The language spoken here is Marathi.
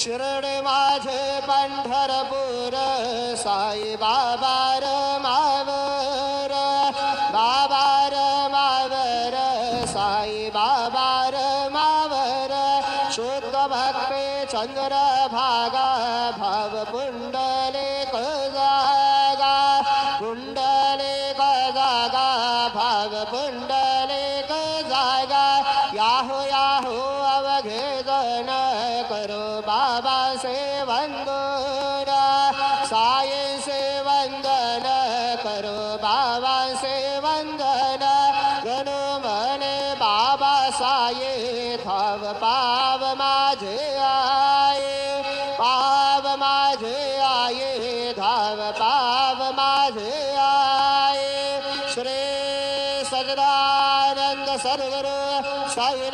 शिरडे माझे पंढरपूर साई बाबा र मावर बाबा र मावर साई बाबा र मावर शुद्ध भक्ते चंद्र भागा भाव पुंडले जागा पुंडले जागा भाव पुंडले जागा याहो याहो अवघे जन करो बाबा से वंदन साई से वंदन करो बाबा से वंदन गणो मने बाबा साये थाव पाव माझे आये पाव माझे आये धाव पाव माझे आये श्री सजदानंद सद्गुरु साई